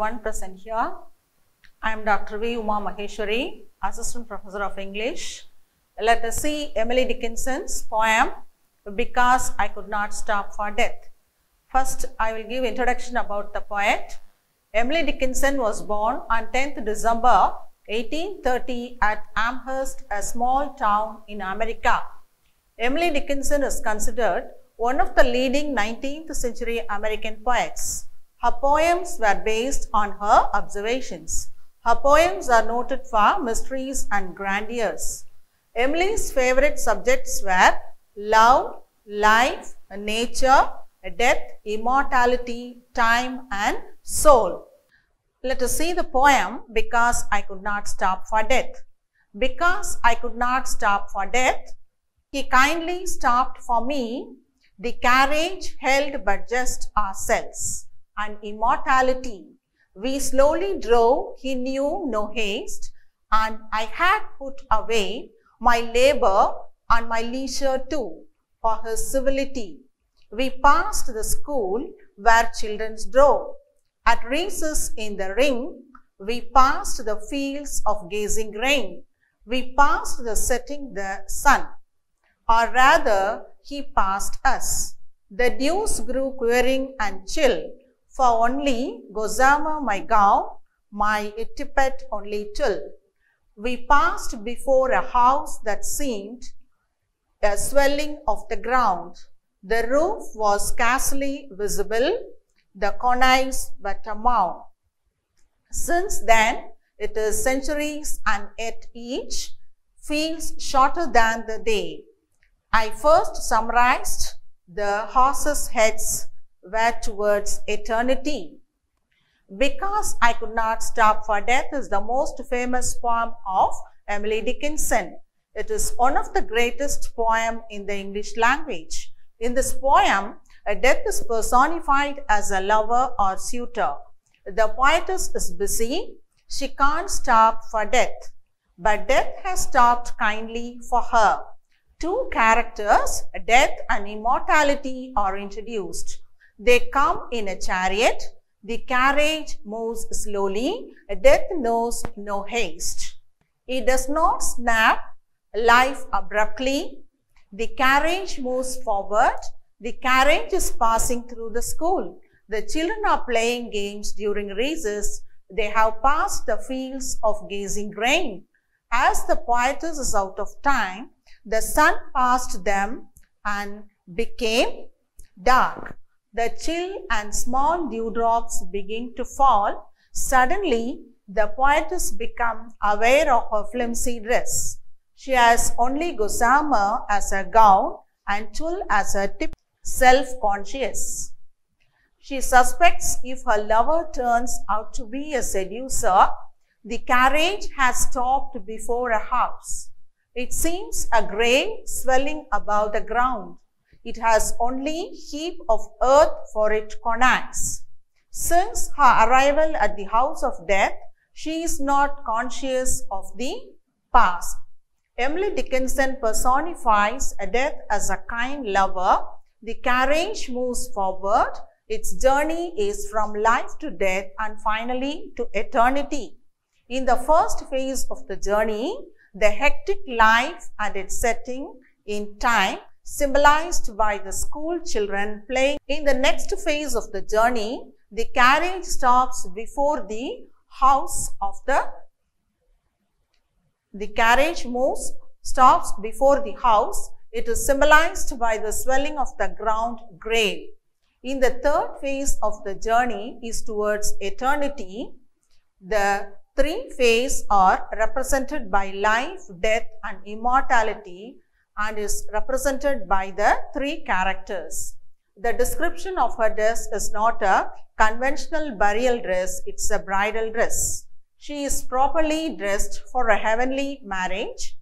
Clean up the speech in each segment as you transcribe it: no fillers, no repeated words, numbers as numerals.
One present here. I am Dr. V. Uma Maheshwari, Assistant Professor of English. Let us see Emily Dickinson's poem, Because I Could Not Stop for Death. First, I will give introduction about the poet. Emily Dickinson was born on 10th December 1830 at Amherst, a small town in America. Emily Dickinson is considered one of the leading 19th century American poets. Her poems were based on her observations. Her poems are noted for mysteries and grandeurs. Emily's favorite subjects were love, life, nature, death, immortality, time, and soul. Let us see the poem, Because I Could Not Stop for Death. Because I could not stop for death, he kindly stopped for me. The carriage held but just ourselves and immortality. We slowly drove, he knew no haste, and I had put away my labor and my leisure too for his civility. We passed the school where children drove. At recess in the ring, we passed the fields of gazing rain. We passed the setting the sun, or rather he passed us. The dews grew quivering and chill, for only gossamer my gown, my tippet only tulle. We passed before a house that seemed a swelling of the ground. The roof was scarcely visible, the cornice but a mound. Since then, it is centuries, and yet each feels shorter than the day. I first summarized the horses' heads were towards eternity. Because I Could Not Stop for Death is the most famous poem of Emily Dickinson. It is one of the greatest poems in the English language. In this poem, a death is personified as a lover or suitor. The poetess is busy. She can't stop for death, but death has stopped kindly for her. Two characters, death and immortality, are introduced. They come in a chariot. The carriage moves slowly. Death knows no haste. It does not snap life abruptly. The carriage moves forward. The carriage is passing through the school. The children are playing games during recess. They have passed the fields of gazing rain. As the poetess is out of time, the sun passed them and became dark. The chill and small dewdrops begin to fall. Suddenly, the poetess becomes aware of her flimsy dress. She has only gossamer as a gown and tulle as a tip, self-conscious. She suspects if her lover turns out to be a seducer. The carriage has stopped before a house. It seems a grave swelling above the ground. It has only heap of earth for its cornice. Since her arrival at the house of death, she is not conscious of the past. Emily Dickinson personifies a death as a kind lover. The carriage moves forward. Its journey is from life to death and finally to eternity. In the first phase of the journey, the hectic life and its setting in time, symbolized by the school children playing. In the next phase of the journey, the carriage stops before the house of the carriage moves, stops before the house. It is symbolized by the swelling of the ground grave. In the third phase of the journey is towards eternity. The three phases are represented by life, death, and immortality, and is represented by the three characters. The description of her dress is not a conventional burial dress, it's a bridal dress. She is properly dressed for a heavenly marriage.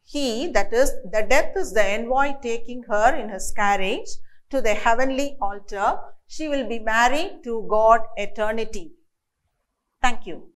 He, that is, the death is the envoy taking her in his carriage to the heavenly altar. She will be married to God eternity. Thank you.